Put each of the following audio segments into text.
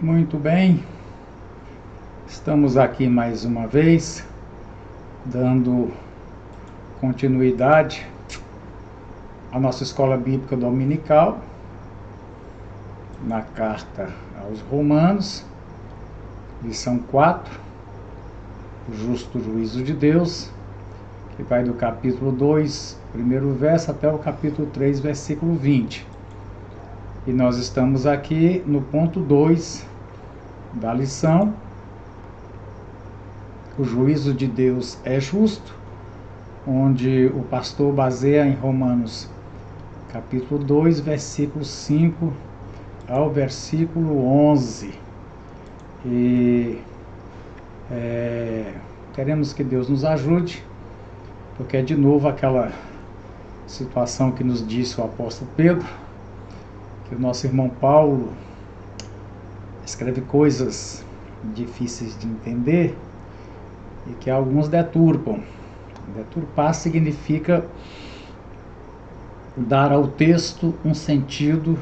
Muito bem, estamos aqui mais uma vez, dando continuidade à nossa escola bíblica dominical, na carta aos Romanos, lição 4, o justo juízo de Deus, que vai do capítulo 2, primeiro verso, até o capítulo 3, versículo 20. E nós estamos aqui no ponto 2 da lição. O juízo de Deus é justo, onde o pastor baseia em Romanos capítulo 2, versículo 5 ao versículo 11. E queremos que Deus nos ajude, porque é de novo aquela situação que nos disse o apóstolo Pedro, que o nosso irmão Paulo escreve coisas difíceis de entender e que alguns deturpam. Deturpar significa dar ao texto um sentido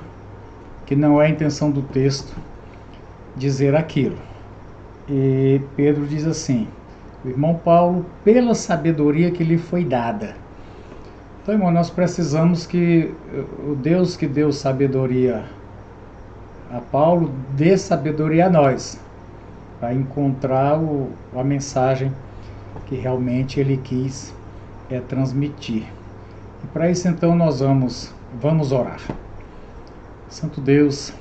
que não é a intenção do texto dizer aquilo. E Pedro diz assim: o irmão Paulo, pela sabedoria que lhe foi dada. Então, irmão, nós precisamos que o Deus que deu sabedoria a Paulo dê sabedoria a nós, para encontrar a mensagem que realmente ele quis transmitir. E para isso, então, nós vamos orar. Santo Deus,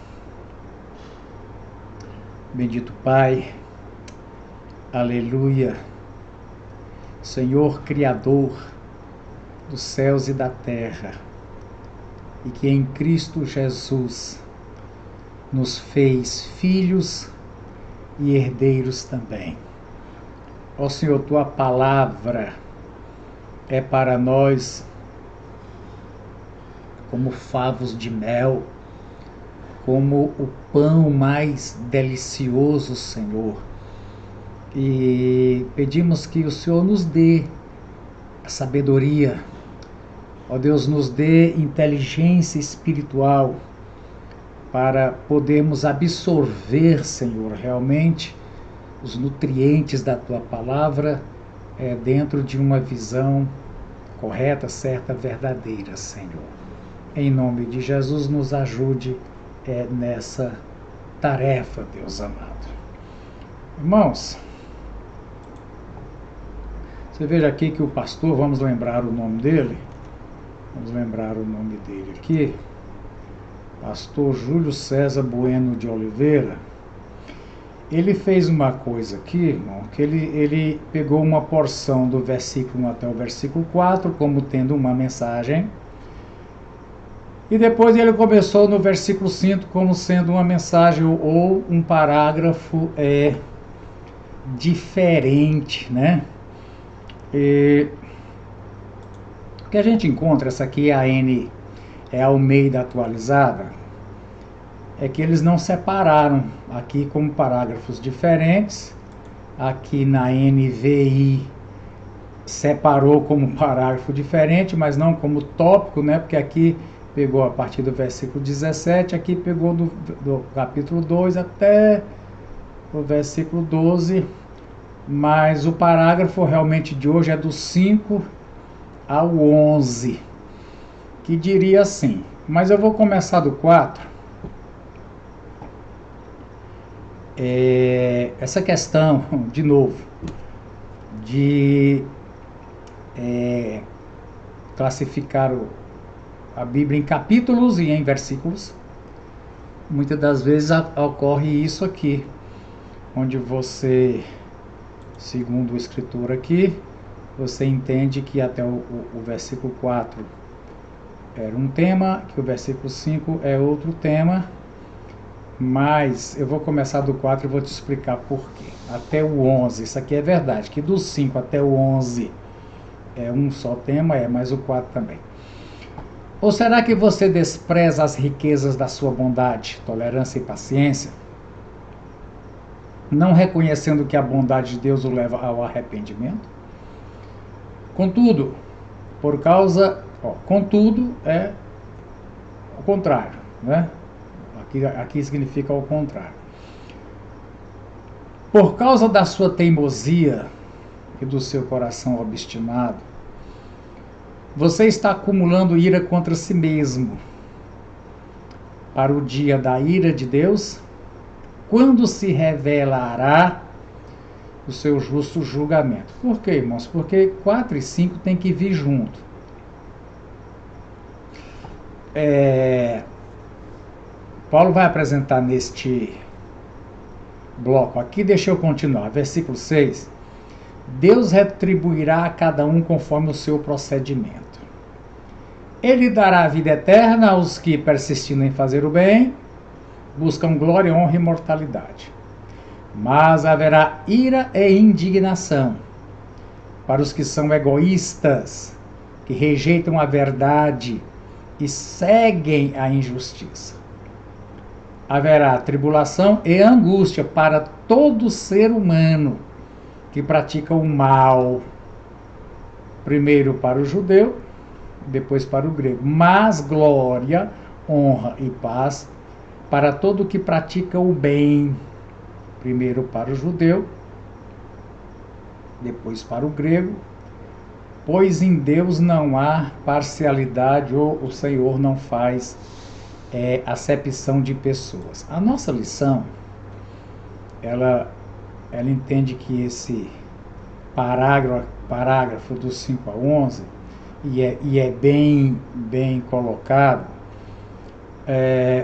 bendito Pai, aleluia, Senhor Criador dos céus e da terra, e que em Cristo Jesus nos fez filhos e herdeiros também. Ó Senhor, tua palavra é para nós como favos de mel, como o pão mais delicioso, Senhor. E pedimos que o Senhor nos dê a sabedoria, ó Deus, nos dê inteligência espiritual para podermos absorver, Senhor, realmente os nutrientes da Tua Palavra dentro de uma visão correta, certa, verdadeira, Senhor. Em nome de Jesus, nos ajude nessa tarefa, Deus amado. Irmãos, você veja aqui que o pastor, vamos lembrar o nome dele? Vamos lembrar o nome dele aqui. Pastor Júlio César Bueno de Oliveira. Ele fez uma coisa aqui, irmão, que ele pegou uma porção do versículo 1 até o versículo 4, como tendo uma mensagem. E depois ele começou no versículo 5 como sendo uma mensagem ou um parágrafo diferente, né? E o que a gente encontra, essa aqui é a Almeida atualizada, é que eles não separaram aqui como parágrafos diferentes. Aqui na NVI separou como parágrafo diferente, mas não como tópico, né? Porque aqui pegou a partir do versículo 17, aqui pegou do capítulo 2 até o versículo 12, mas o parágrafo realmente de hoje é do 5 ao 11, que diria assim, mas eu vou começar do 4. Essa questão, de novo, de classificar a Bíblia em capítulos e em versículos, muitas das vezes ocorre isso aqui, onde você, segundo o escritor aqui, você entende que até o versículo 4 era um tema, que o versículo 5 é outro tema, mas eu vou começar do 4 e vou te explicar por quê. Até o 11, isso aqui é verdade, que do 5 até o 11 é um só tema, mas o 4 também. Ou será que você despreza as riquezas da sua bondade, tolerância e paciência, não reconhecendo que a bondade de Deus o leva ao arrependimento? Contudo, contudo é o contrário, né? Aqui significa o contrário. Por causa da sua teimosia e do seu coração obstinado, você está acumulando ira contra si mesmo para o dia da ira de Deus, quando se revelará o seu justo julgamento. Por quê, irmãos? Porque 4 e 5 tem que vir junto. Paulo vai apresentar neste bloco aqui, deixa eu continuar. Versículo 6. Deus retribuirá a cada um conforme o seu procedimento. Ele dará a vida eterna aos que, persistindo em fazer o bem, buscam glória, honra e imortalidade. Mas haverá ira e indignação para os que são egoístas, que rejeitam a verdade e seguem a injustiça. Haverá tribulação e angústia para todo ser humano que pratica o mal, primeiro para o judeu, depois para o grego. Mas glória, honra e paz para todo que pratica o bem, primeiro para o judeu, depois para o grego, pois em Deus não há parcialidade, ou o Senhor não faz acepção de pessoas. A nossa lição, ela entende que esse parágrafo dos 5 a 11, e é bem colocado,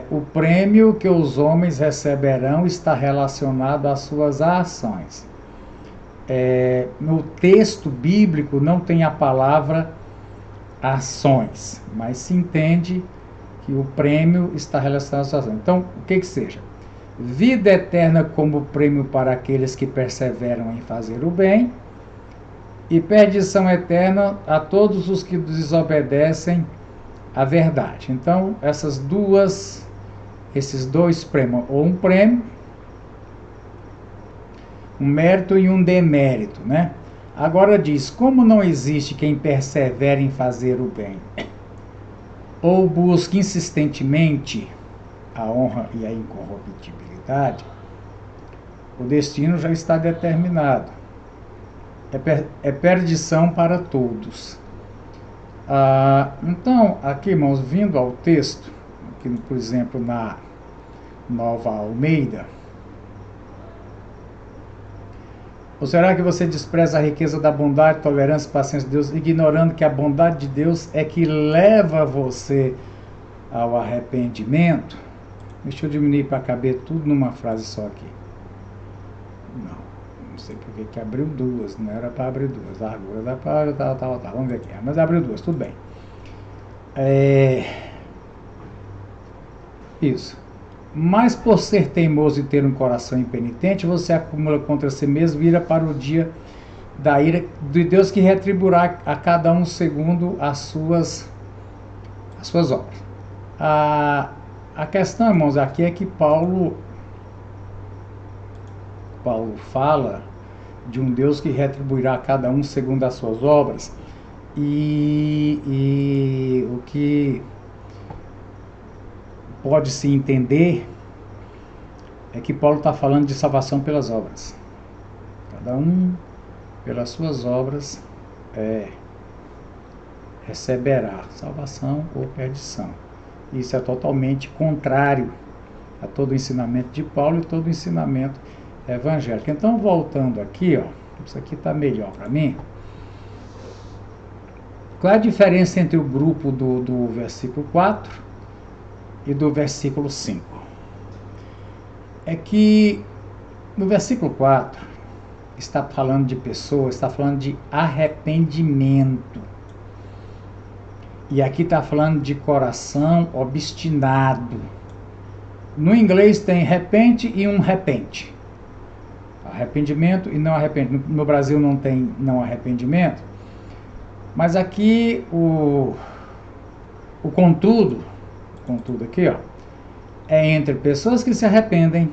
o prêmio que os homens receberão está relacionado às suas ações. No texto bíblico não tem a palavra ações, mas se entende que o prêmio está relacionado às suas ações. Então, o que seja? Vida eterna como prêmio para aqueles que perseveram em fazer o bem, e perdição eterna a todos os que desobedecem à verdade. Então, esses dois prêmios, ou um prêmio, um mérito e um demérito, né? Agora diz, como não existe quem persevere em fazer o bem, ou busque insistentemente a honra e a incorruptibilidade, o destino já está determinado. É perdição para todos. Então, aqui, irmãos, vindo ao texto, aqui, por exemplo, na Nova Almeida, ou será que você despreza a riqueza da bondade, tolerância e paciência de Deus, ignorando que a bondade de Deus é que leva você ao arrependimento? Deixa eu diminuir para caber tudo numa frase só aqui. Não sei por que abriu duas, não era para abrir duas. Largura da para, tal. Vamos ver aqui. Mas abriu duas, tudo bem. Isso. Mas por ser teimoso e ter um coração impenitente, você acumula contra si mesmo ira para o dia da ira de Deus, que retribuirá a cada um segundo as suas obras. A questão, irmãos, aqui é que Paulo fala de um Deus que retribuirá a cada um segundo as suas obras, e o que pode-se entender é que Paulo está falando de salvação pelas obras. Cada um, pelas suas obras, receberá salvação ou perdição. Isso é totalmente contrário a todo o ensinamento de Paulo e todo o ensinamento evangélico. Então, voltando aqui, isso aqui está melhor para mim. Qual é a diferença entre o grupo do versículo 4 e do versículo 5? É que no versículo 4 está falando de pessoas, está falando de arrependimento. E aqui está falando de coração obstinado. No inglês tem repente e um repente. Arrependimento e não arrependimento. No Brasil não tem não arrependimento. Mas aqui o contudo aqui, é entre pessoas que se arrependem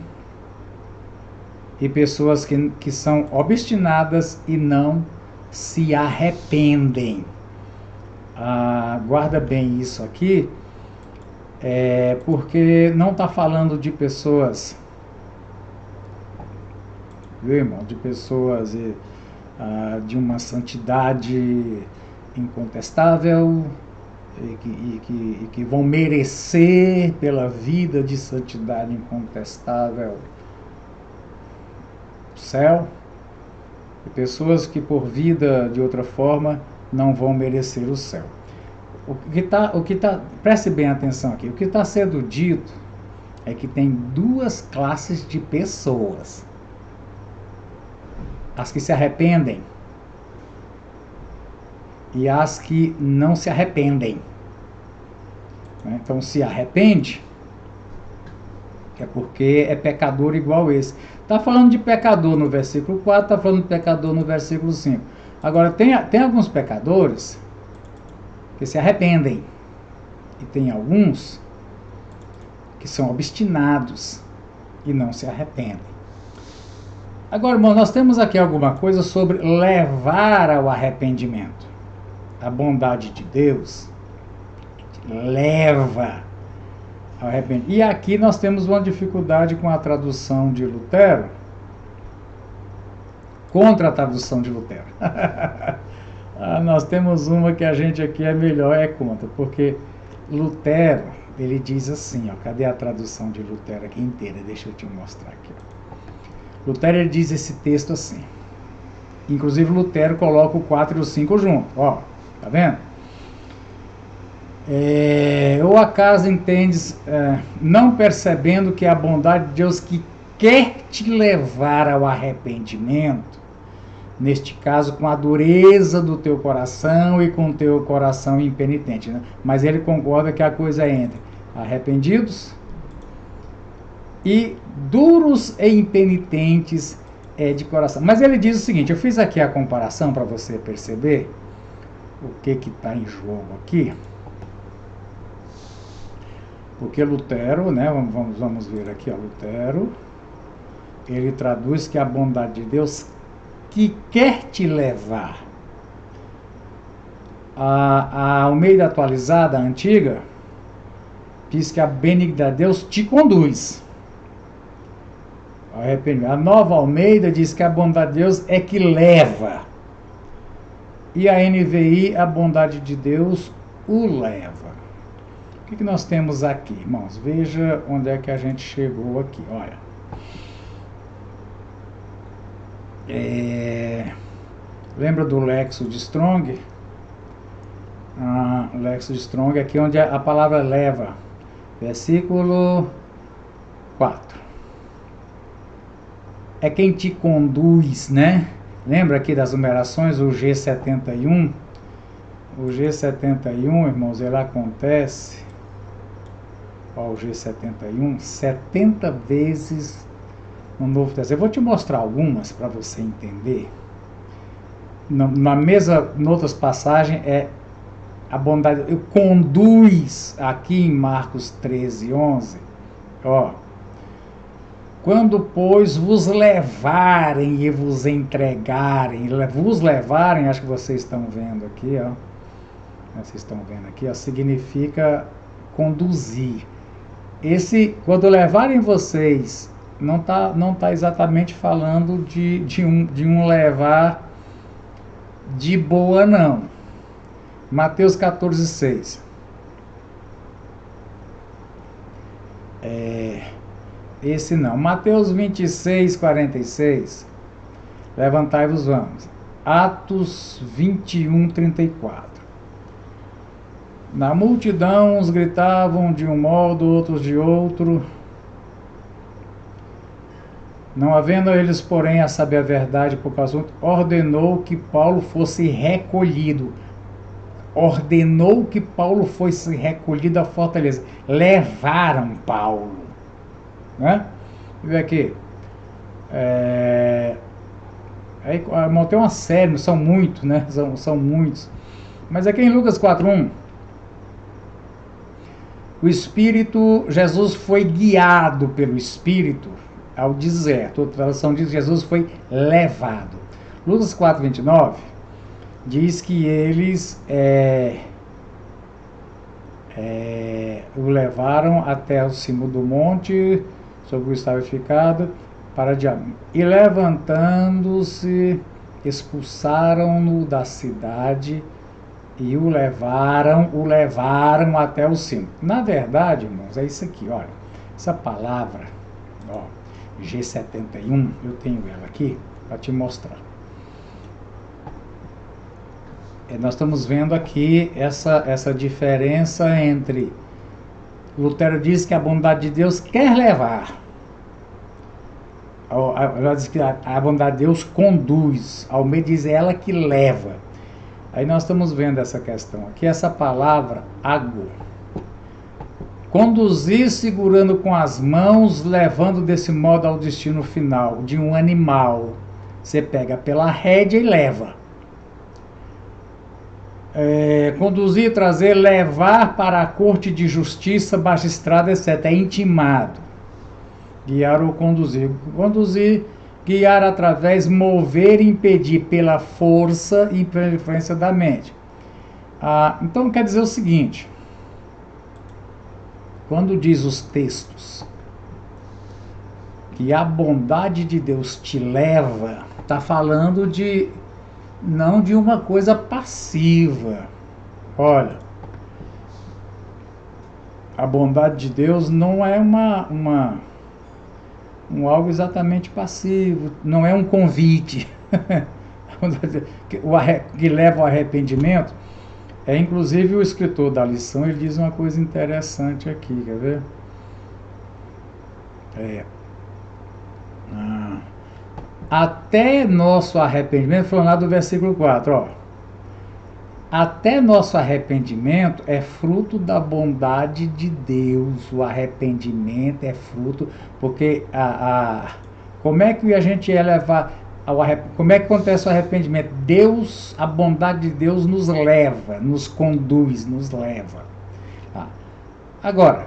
e pessoas que são obstinadas e não se arrependem. Guarda bem isso aqui, porque não está falando de pessoas viu, irmão? De pessoas de uma santidade incontestável e que vão merecer pela vida de santidade incontestável o céu, e pessoas que por vida de outra forma não vão merecer o céu. Preste bem atenção aqui, o que está sendo dito é que tem duas classes de pessoas: as que se arrependem e as que não se arrependem. Então, se arrepende, é porque é pecador igual esse. Está falando de pecador no versículo 4, está falando de pecador no versículo 5. Agora, tem alguns pecadores que se arrependem, e tem alguns que são obstinados e não se arrependem. Agora, irmão, nós temos aqui alguma coisa sobre levar ao arrependimento. A bondade de Deus leva ao arrependimento. E aqui nós temos uma dificuldade com a tradução de Lutero, contra a tradução de Lutero. Nós temos uma que a gente aqui é melhor, é contra, porque Lutero, ele diz assim, ó, cadê a tradução de Lutero aqui inteira? Deixa eu te mostrar aqui. Lutero, ele diz esse texto assim. Inclusive Lutero coloca o 4 e o 5 junto, ó, tá vendo? Ou acaso entendes, não percebendo que é a bondade de Deus que quer te levar ao arrependimento, neste caso com a dureza do teu coração e com o teu coração impenitente, né? Mas ele concorda que a coisa é entre arrependidos e duros e impenitentes de coração. Mas ele diz o seguinte, eu fiz aqui a comparação para você perceber o que está em jogo aqui. Porque Lutero, né, vamos ver aqui, ó, Lutero, ele traduz que a bondade de Deus que quer te levar. A Almeida atualizada, a antiga, diz que a benignidade de Deus te conduz. A Nova Almeida diz que a bondade de Deus é que leva. E a NVI, a bondade de Deus o leva. O que nós temos aqui, irmãos? Veja onde é que a gente chegou aqui, olha. Lembra do Lexo de Strong? Lexo de Strong, aqui onde a palavra leva. Versículo 4. É quem te conduz, né? Lembra aqui das numerações, o G71? O G71, irmãos, ele acontece... Ó, o G71, 70 vezes no Novo Testamento. Eu vou te mostrar algumas para você entender. Em outras passagens, a bondade conduz aqui em Marcos 13, 11. Ó, quando, pois, vos levarem e vos entregarem, vos levarem, acho que vocês estão vendo aqui, ó. Vocês estão vendo aqui, ó, significa conduzir. Quando levarem vocês, não tá exatamente falando de um levar de boa, não. Mateus 14, 6. Esse não. Mateus 26, 46. Levantai-vos, vamos. Atos 21, 34. Na multidão, uns gritavam de um modo, outros de outro. Não havendo eles, porém, a saber a verdade por causa, ordenou que Paulo fosse recolhido. Ordenou que Paulo fosse recolhido à fortaleza. Levaram Paulo. Né? Vê aqui. Aí montei uma série, são muitos, né? São muitos. Mas aqui em Lucas 4:1, o Espírito, Jesus foi guiado pelo Espírito ao deserto. Outra tradução diz que Jesus foi levado. Lucas 4:29 diz que eles o levaram até o cimo do monte sobre o estava edificado para diabo. E levantando-se, expulsaram-no da cidade e o levaram até o cimo. Na verdade, irmãos, é isso aqui, olha. Essa palavra, ó, G71, eu tenho ela aqui para te mostrar. Nós estamos vendo aqui essa diferença entre Lutero diz que a bondade de Deus quer levar. Ela diz que a bondade de Deus conduz. Almeida diz ela que leva. Aí nós estamos vendo essa questão aqui, essa palavra, água. Conduzir segurando com as mãos, levando desse modo ao destino final de um animal. Você pega pela rédea e leva. Conduzir, trazer, levar para a corte de justiça, magistrado, etc. É intimado. Guiar ou conduzir. Conduzir, guiar através, mover e impedir pela força e pela influência da mente. Então quer dizer o seguinte, quando diz os textos que a bondade de Deus te leva, está falando não de uma coisa passiva. Olha, a bondade de Deus não é algo exatamente passivo, não é um convite que leva ao arrependimento. Inclusive o escritor da lição, ele diz uma coisa interessante aqui, quer ver? Até nosso arrependimento, falando lá do versículo 4, ó. Até nosso arrependimento é fruto da bondade de Deus. O arrependimento é fruto, porque como é que a gente ia levar como é que acontece o arrependimento? Deus, a bondade de Deus nos leva, nos conduz, nos leva. Agora,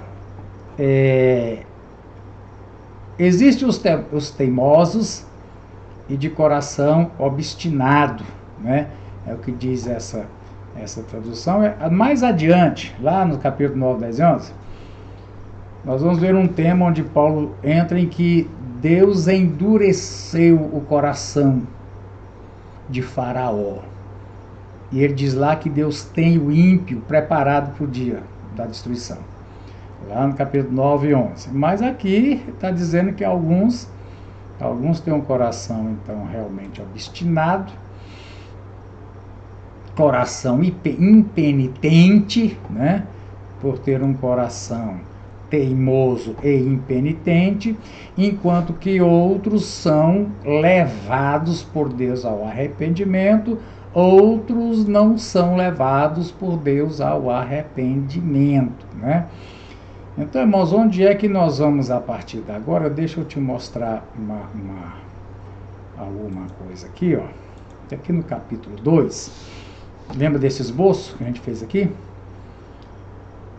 existem os teimosos e de coração obstinado, né? É o que diz essa tradução. Mais adiante, lá no capítulo 9, 10 e 11, nós vamos ver um tema onde Paulo entra em que Deus endureceu o coração de Faraó. E ele diz lá que Deus tem o ímpio preparado para o dia da destruição. Lá no capítulo 9 e 11. Mas aqui está dizendo que alguns têm um coração, então, realmente obstinado, coração impenitente, né? Por ter um coração teimoso e impenitente, enquanto que outros são levados por Deus ao arrependimento, outros não são levados por Deus ao arrependimento, né? Então, irmãos, onde é que nós vamos a partir de agora? Deixa eu te mostrar alguma coisa aqui, ó. Aqui no capítulo 2, lembra desse esboço que a gente fez aqui?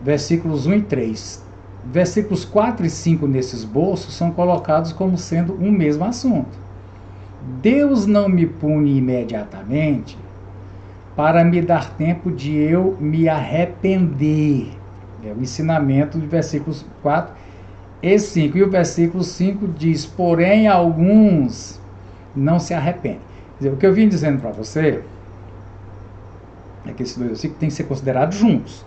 Versículos 1 e 3. Versículos 4 e 5 nesse esboço são colocados como sendo um mesmo assunto. Deus não me pune imediatamente para me dar tempo de eu me arrepender. É o ensinamento de versículos 4 e 5. E o versículo 5 diz, porém alguns não se arrependem. Quer dizer, o que eu vim dizendo para você é que esses dois versículos têm que ser considerados juntos.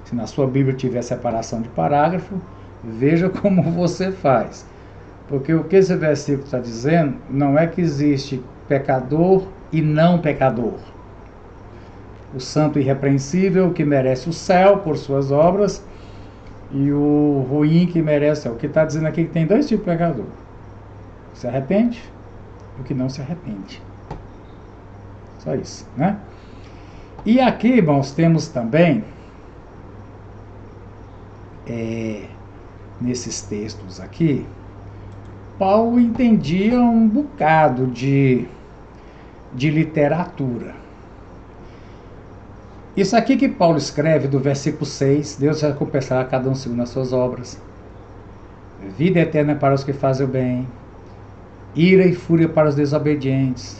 Se na sua Bíblia tiver separação de parágrafo, veja como você faz. Porque o que esse versículo está dizendo não é que existe pecador e não pecador. O santo irrepreensível que merece o céu por suas obras e o ruim que merece o céu. O que está dizendo aqui é que tem dois tipos de pecador. O que se arrepende e o que não se arrepende. Só isso, né? E aqui, irmãos, temos também nesses textos aqui, Paulo entendia um bocado de literatura. Isso aqui que Paulo escreve do versículo 6, Deus recompensará cada um segundo as suas obras, vida eterna para os que fazem o bem, ira e fúria para os desobedientes,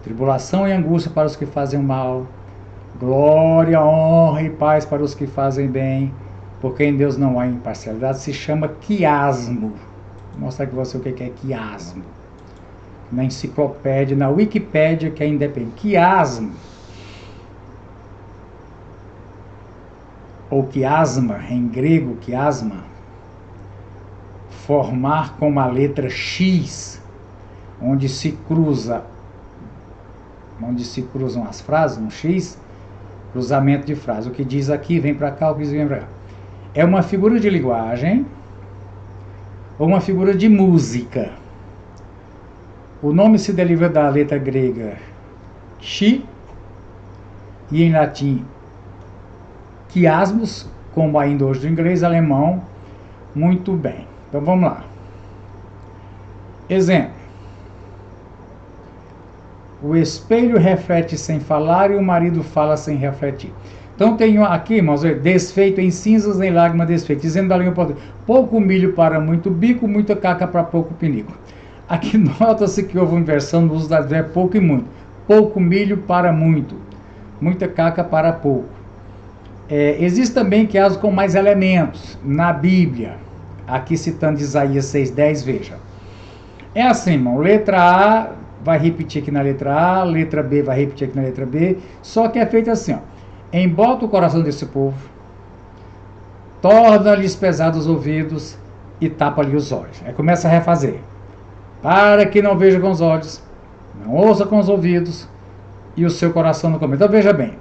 tribulação e angústia para os que fazem o mal, glória, honra e paz para os que fazem bem, porque em Deus não há imparcialidade, se chama quiasmo. Vou mostrar aqui você o que é quiasmo. Na enciclopédia, na Wikipédia, que é independente. Quiasmo, ou quiasma, em grego, quiasma, formar com a letra X, onde se cruzam as frases, um X, cruzamento de frases. O que diz aqui vem para cá, o que diz vem para cá. É uma figura de linguagem ou uma figura de música. O nome se deriva da letra grega chi e em latim quiasmos, como ainda hoje do inglês e alemão. Muito bem. Então vamos lá. Exemplo. O espelho reflete sem falar e o marido fala sem refletir. Então tem aqui, irmãos, desfeito em cinzas, em lágrima desfeito. Dizendo da língua portuguesa, pouco milho para muito bico, muita caca para pouco pinico. Aqui nota-se que houve uma inversão no uso das verbos pouco e muito. Pouco milho para muito, muita caca para pouco. Existe também quiasmo com mais elementos na Bíblia. Aqui citando Isaías 6,10, veja. É assim, irmão, letra A vai repetir aqui na letra A, letra B vai repetir aqui na letra B, só que é feito assim, ó. Embota o coração desse povo, torna-lhes pesados os ouvidos e tapa-lhe os olhos. Aí começa a refazer. Para que não veja com os olhos, não ouça com os ouvidos e o seu coração não compreende. Então veja bem,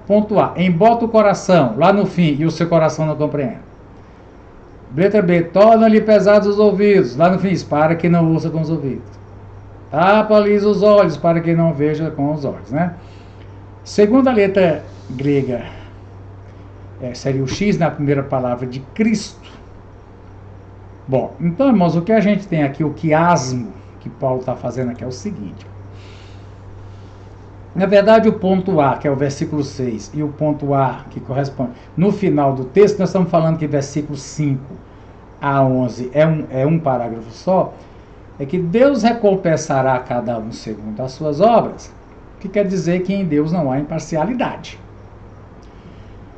ponto A, embota o coração lá no fim e o seu coração não compreende. Letra B, torna-lhe pesados os ouvidos, lá no fim, para que não ouça com os ouvidos. Tapa-lhes os olhos, para que não veja com os olhos, né? Segundo a letra grega, seria o X na primeira palavra de Cristo. Bom, então, irmãos, o que a gente tem aqui, o quiasmo que Paulo está fazendo aqui é o seguinte. Na verdade, o ponto A, que é o versículo 6, e o ponto A, que corresponde no final do texto, nós estamos falando que versículo 5 a 11 é um parágrafo só, é que Deus recompensará a cada um segundo as suas obras, que quer dizer que em Deus não há imparcialidade.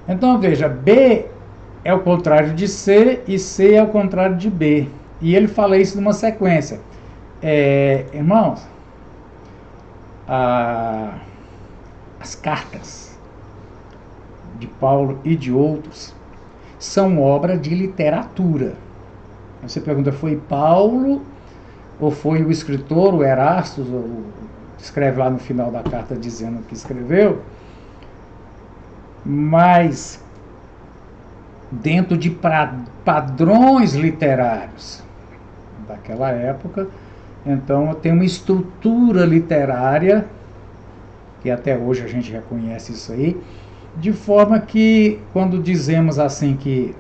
Então, veja, B é o contrário de C e C é o contrário de B. E ele fala isso numa sequência. Irmãos, as cartas de Paulo e de outros são obra de literatura. Você pergunta, foi Paulo ou foi o escritor, o Erasto, escreve lá no final da carta dizendo que escreveu, mas dentro de padrões literários daquela época. Então tem uma estrutura literária que até hoje a gente reconhece isso aí, de forma que quando dizemos assim que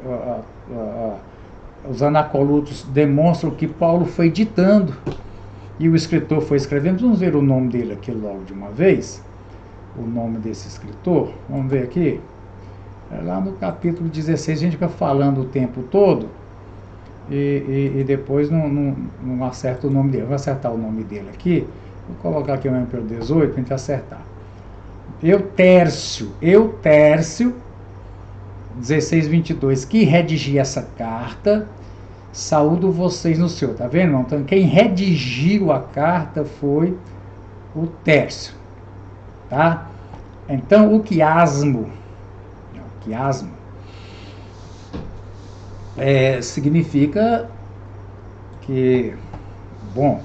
os anacolutos demonstram que Paulo foi ditando e o escritor foi escrevendo, vamos ver o nome dele aqui logo de uma vez, o nome desse escritor, vamos ver aqui. Lá no capítulo 16 a gente fica falando o tempo todo e depois não acerta o nome dele. Vou acertar o nome dele aqui. Vou colocar aqui o nome pelo 18 para a gente acertar. Eutércio, 16:22, que redigia essa carta, saúdo vocês no Senhor. Tá vendo? Então, quem redigiu a carta foi o Tércio. Tá? Então, o quiasmo significa que, bom,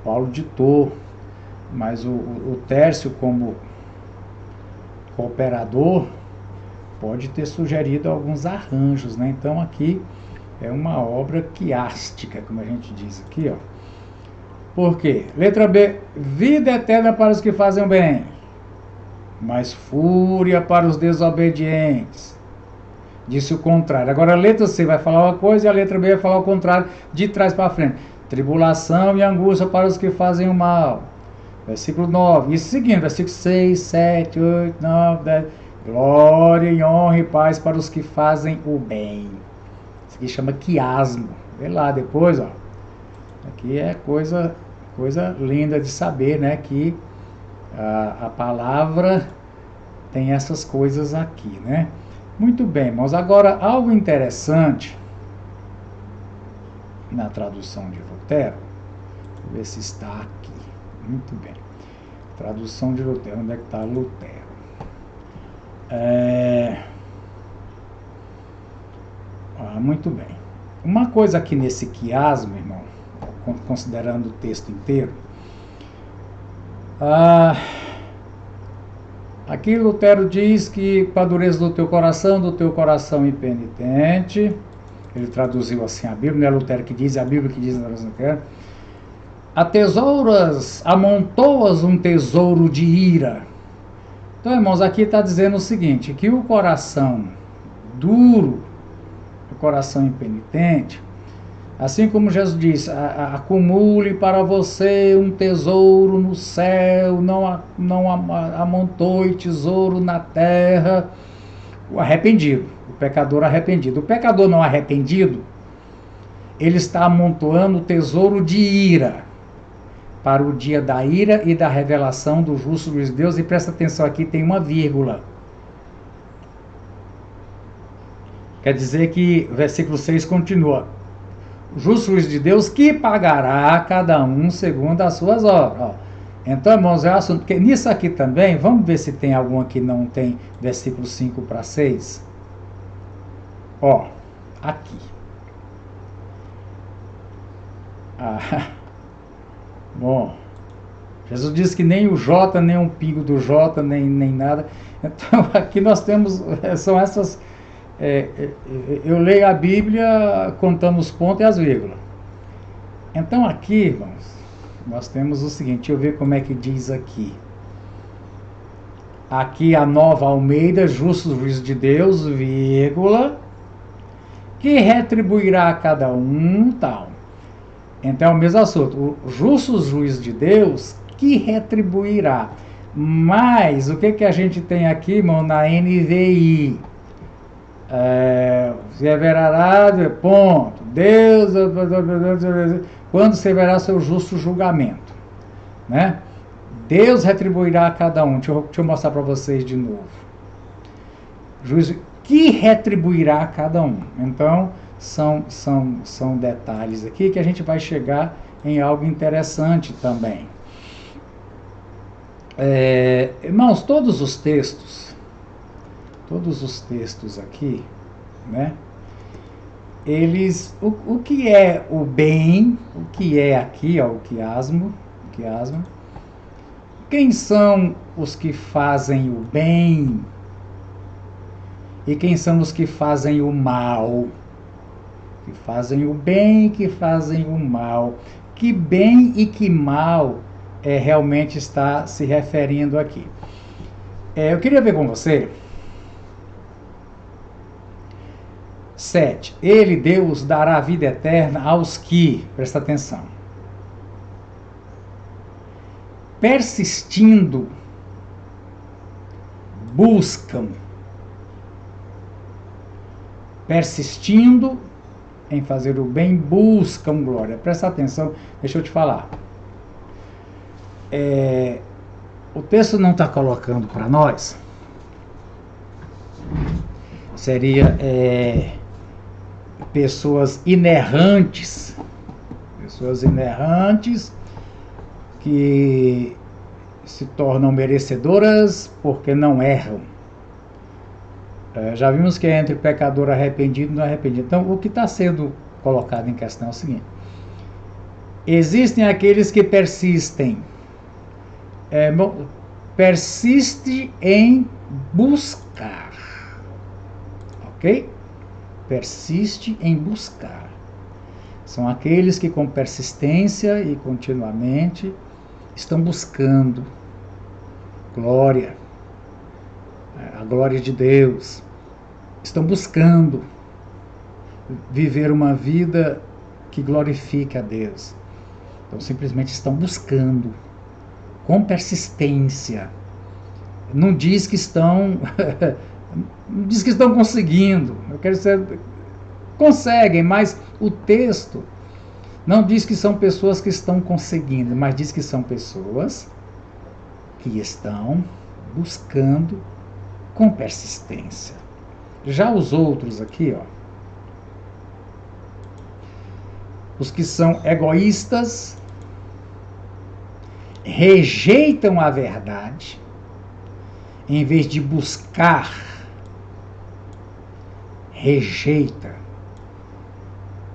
Paulo ditou, mas o Tércio, como cooperador, pode ter sugerido alguns arranjos, né? Então aqui é uma obra quiástica, como a gente diz aqui, ó. Por quê? Letra B, vida eterna para os que fazem o bem, mas fúria para os desobedientes. Disse o contrário. Agora a letra C vai falar uma coisa e a letra B vai falar o contrário, de trás para frente. Tribulação e angústia para os que fazem o mal. Versículo 9. E seguindo, versículo 6, 7, 8, 9, 10. Glória e honra e paz para os que fazem o bem. Isso aqui chama quiasmo. Vê lá depois, ó. Aqui é coisa linda de saber, né? Que a palavra tem essas coisas aqui, né? Muito bem, irmãos. Agora, algo interessante na tradução de Lutero. Vou ver se está aqui. Muito bem. Tradução de Lutero. Onde é que está Lutero? Muito bem. Uma coisa aqui nesse quiasmo, irmão, considerando o texto inteiro, aqui Lutero diz que com a dureza do teu coração impenitente, ele traduziu assim a Bíblia, não é Lutero que diz, é a Bíblia que diz na tradução que atesouras, amontoas um tesouro de ira. Então, irmãos, aqui está dizendo o seguinte, que o coração duro, o coração impenitente, assim como Jesus disse, acumule para você um tesouro no céu, não amontoe tesouro na terra. O arrependido, o pecador arrependido. O pecador não arrependido, ele está amontoando o tesouro de ira, para o dia da ira e da revelação do justo juiz de Deus. E presta atenção aqui, tem uma vírgula. Quer dizer que o versículo 6 continua. O justo juiz de Deus que pagará a cada um segundo as suas obras. Então, irmãos, é um assunto, porque nisso aqui também, vamos ver se tem algum aqui que não tem versículo 5 para 6. Aqui. Bom, Jesus disse que nem o J, nem um pingo do J, nem nada. Então, aqui nós temos, são essas... eu leio a Bíblia contando os pontos e as vírgulas. Então, aqui, irmãos, nós temos o seguinte, deixa eu ver como é que diz aqui. Aqui a Nova Almeida, justo juiz de Deus, vírgula, que retribuirá a cada um, tal. Então é o mesmo assunto, o justo juiz de Deus que retribuirá. Mas o que a gente tem aqui, irmão, na NVI? Se haverá, ponto, Deus, quando se verá seu justo julgamento, né? Deus retribuirá a cada um. Deixa eu mostrar para vocês de novo. Juízo que retribuirá a cada um. Então, são detalhes aqui que a gente vai chegar em algo interessante também. Irmãos, todos os textos aqui, né? Eles, o que é o bem, o que é aqui, o quiasmo, quem são os que fazem o bem e quem são os que fazem o mal? Que fazem o bem e que fazem o mal. Que bem e que mal realmente está se referindo aqui. Eu queria ver com você. 7. Ele, Deus, dará a vida eterna aos que, presta atenção, persistindo, buscam. Persistindo em fazer o bem, buscam glória. Presta atenção, deixa eu te falar. O texto não está colocando para nós. Seria pessoas inerrantes que se tornam merecedoras porque não erram. Já vimos que é entre pecador arrependido e não arrependido. Então, o que está sendo colocado em questão é o seguinte: existem aqueles que persistem, persiste em buscar, ok? Persiste em buscar. São aqueles que com persistência e continuamente estão buscando glória, a glória de Deus, estão buscando viver uma vida que glorifique a Deus. Então simplesmente estão buscando com persistência. Não diz que estão não diz que estão conseguindo. Eu quero dizer, conseguem, mas o texto não diz que são pessoas que estão conseguindo, mas diz que são pessoas que estão buscando com persistência. Já os outros aqui, Os que são egoístas rejeitam a verdade, em vez de buscar, rejeita.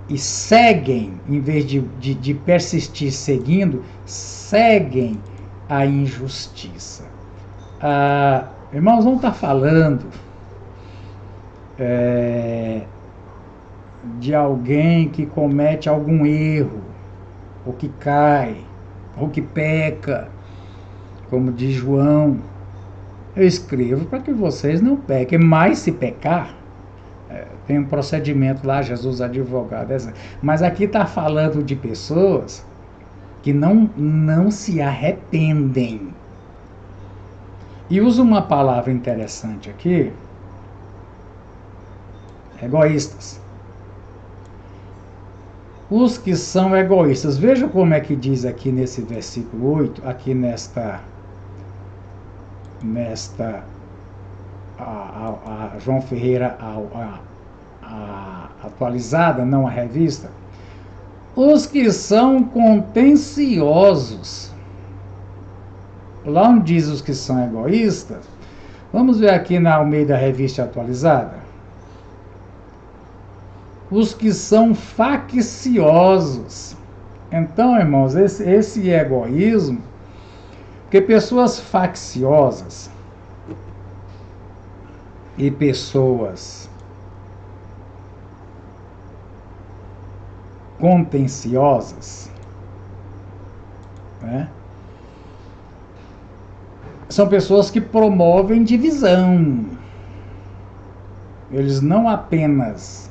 E seguem, em vez de persistir seguindo, seguem a injustiça. Irmãos, não está falando de alguém que comete algum erro, ou que cai, ou que peca, como diz João. Eu escrevo para que vocês não pequem, mas se pecar, tem um procedimento lá, Jesus advogado, mas aqui está falando de pessoas que não se arrependem. E usa uma palavra interessante aqui, egoístas. Os que são egoístas, veja como é que diz aqui nesse versículo 8, aqui nesta a João Ferreira a atualizada, não a revista. Os que são contenciosos. Lá onde diz os que são egoístas, vamos ver aqui na Almeida Revista Atualizada. Os que são facciosos. Então, irmãos, esse egoísmo, porque pessoas facciosas e pessoas contenciosas, né, são pessoas que promovem divisão. Eles não apenas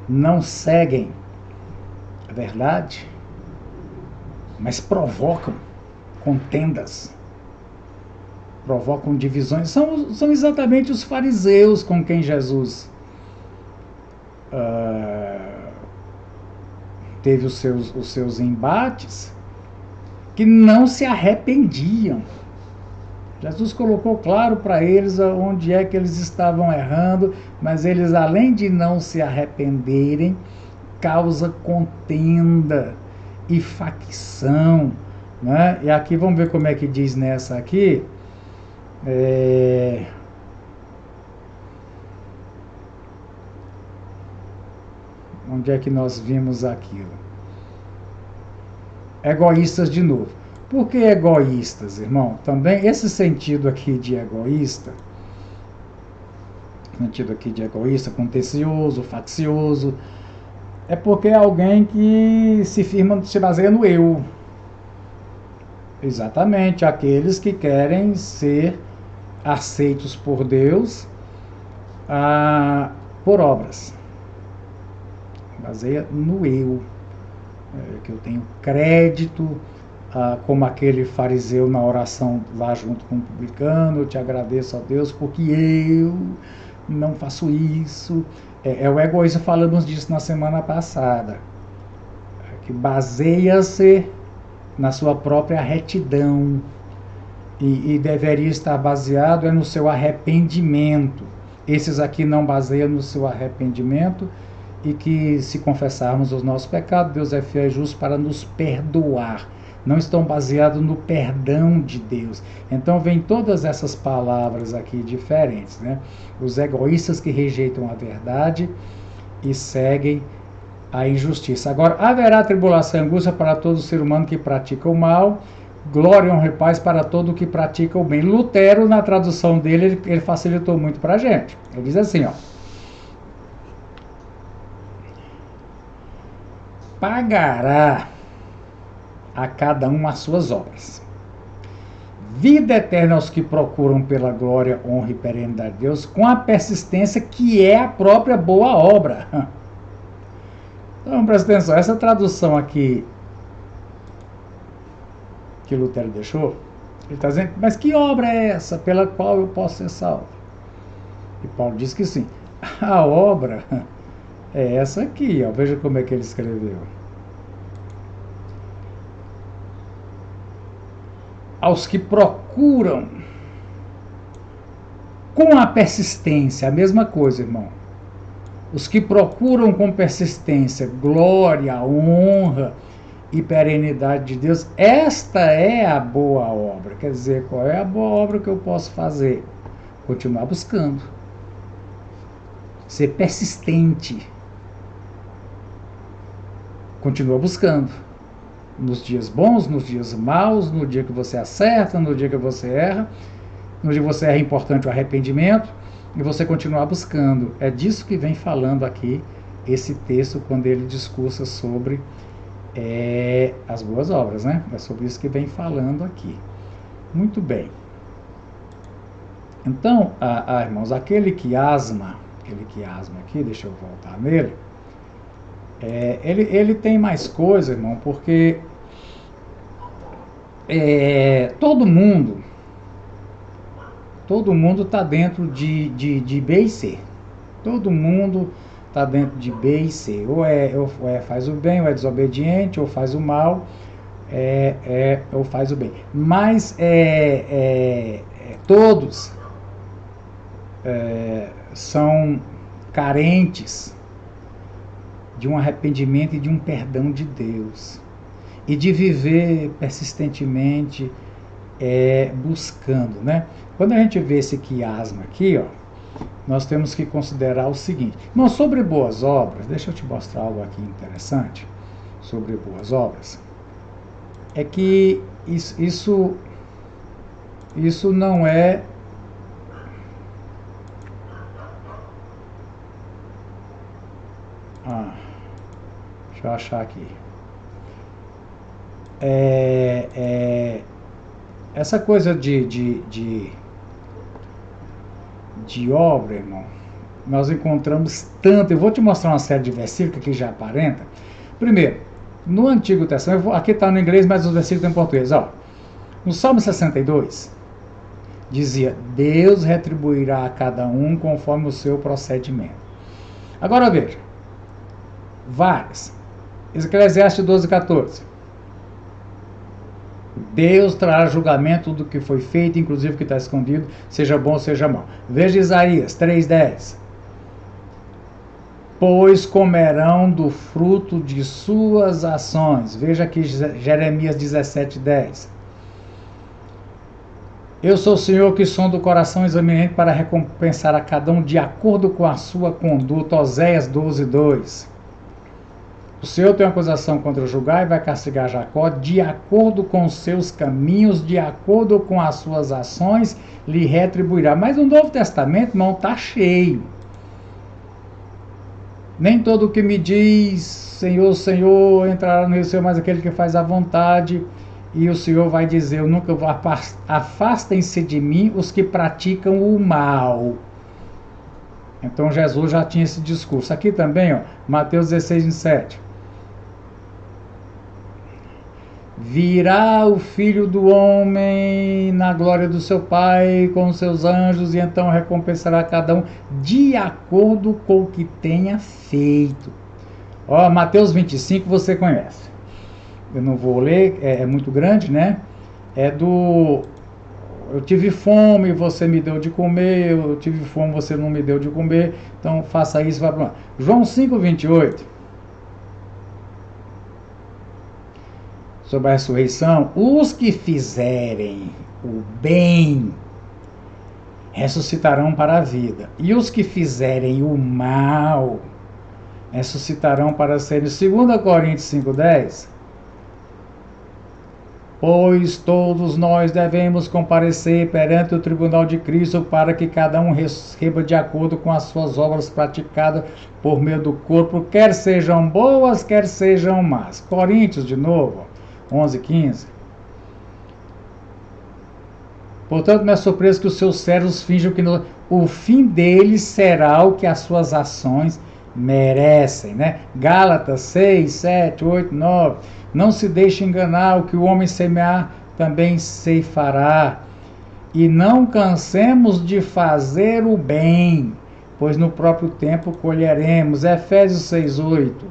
não seguem a verdade, mas provocam contendas, provocam divisões. São exatamente os fariseus com quem Jesus teve os seus embates, que não se arrependiam. Jesus colocou claro para eles onde é que eles estavam errando, mas eles, além de não se arrependerem, causa contenda e facção, né? E aqui vamos ver como é que diz nessa aqui. Onde é que nós vimos aquilo? Egoístas de novo. Por que egoístas, irmão? Também esse sentido aqui de egoísta, contencioso, faccioso, é porque é alguém que se baseia no eu. Exatamente, aqueles que querem ser aceitos por Deus por obras. Baseia no eu. Que eu tenho crédito, como aquele fariseu na oração lá junto com o publicano, eu te agradeço a Deus porque eu não faço isso. É o egoísmo, falamos disso na semana passada, que baseia-se na sua própria retidão e deveria estar baseado no seu arrependimento. Esses aqui não baseiam no seu arrependimento, e que se confessarmos os nossos pecados, Deus é fiel e justo para nos perdoar. Não estão baseados no perdão de Deus. Então vem todas essas palavras aqui diferentes, né? Os egoístas que rejeitam a verdade e seguem a injustiça. Agora, haverá tribulação e angústia para todo ser humano que pratica o mal, glória, honra e paz para todo o que pratica o bem. Lutero, na tradução dele, ele facilitou muito para a gente. Ele diz assim, ó: pagará a cada um as suas obras. Vida eterna aos que procuram pela glória, honra e perenidade de Deus, com a persistência que é a própria boa obra. Então, presta atenção, essa tradução aqui que Lutero deixou, ele está dizendo, mas que obra é essa pela qual eu posso ser salvo? E Paulo diz que sim, a obra é essa aqui, ó. Veja como é que ele escreveu. Aos que procuram com a persistência, a mesma coisa, irmão. Os que procuram com persistência glória, honra e perenidade de Deus, esta é a boa obra. Quer dizer, qual é a boa obra que eu posso fazer? Continuar buscando. Ser persistente. Continua buscando. Nos dias bons, nos dias maus, no dia que você acerta, no dia que você erra. No dia que você erra, é importante o arrependimento. E você continuar buscando. É disso que vem falando aqui esse texto, quando ele discursa sobre as boas obras, né? É sobre isso que vem falando aqui. Muito bem. Então, irmãos, aquele que asma aqui, deixa eu voltar nele, ele tem mais coisa, irmão, porque todo mundo está dentro de B e C. Todo mundo está dentro de B e C. Ou faz o bem, ou é desobediente, ou faz o mal, ou faz o bem. Mas todos são carentes de um arrependimento e de um perdão de Deus. E de viver persistentemente buscando, né? Quando a gente vê esse quiasma aqui, ó, nós temos que considerar o seguinte. Não, sobre boas obras, deixa eu te mostrar algo aqui interessante sobre boas obras. É que isso não é... deixa eu achar aqui. Essa coisa de obra, irmão, nós encontramos tanto. Eu vou te mostrar uma série de versículos que já aparenta. Primeiro, no Antigo Testamento, aqui está no inglês, mas os versículos estão em português. Ó, no Salmo 62, dizia: Deus retribuirá a cada um conforme o seu procedimento. Agora veja, várias. Eclesiastes 12:14. Deus trará julgamento do que foi feito, inclusive o que está escondido, seja bom ou seja mal. Veja Isaías 3:10. Pois comerão do fruto de suas ações. Veja aqui Jeremias 17:10. Eu sou o Senhor que sonda o coração examinante para recompensar a cada um de acordo com a sua conduta. Oséias 12:2. O Senhor tem uma acusação contra Judá e vai castigar Jacó de acordo com os seus caminhos, de acordo com as suas ações, lhe retribuirá. Mas o Novo Testamento não está cheio. Nem todo o que me diz, Senhor, Senhor, entrará no reino do Senhor, mas aquele que faz a vontade. E o Senhor vai dizer, eu nunca vou, afastem-se de mim os que praticam o mal. Então Jesus já tinha esse discurso. Aqui também, ó, Mateus 16:7. Virá o Filho do Homem na glória do seu Pai com os seus anjos e então recompensará cada um de acordo com o que tenha feito. Ó, Mateus 25 você conhece. Eu não vou ler, é muito grande, né? Eu tive fome, você me deu de comer, eu tive fome, você não me deu de comer, então faça isso, vai para lá. João 5:28. Sobre a ressurreição, os que fizerem o bem ressuscitarão para a vida, e os que fizerem o mal ressuscitarão para serem. 2 Coríntios 5:10. Pois todos nós devemos comparecer perante o tribunal de Cristo para que cada um receba de acordo com as suas obras praticadas por meio do corpo, quer sejam boas, quer sejam más. Coríntios, de novo, 11:15. Portanto, não é surpresa que os seus servos finjam que o fim deles será o que as suas ações merecem, né? Gálatas 6, 7, 8, 9. Não se deixe enganar, o que o homem semear também ceifará. E não cansemos de fazer o bem, pois no próprio tempo colheremos. Efésios 6, 8.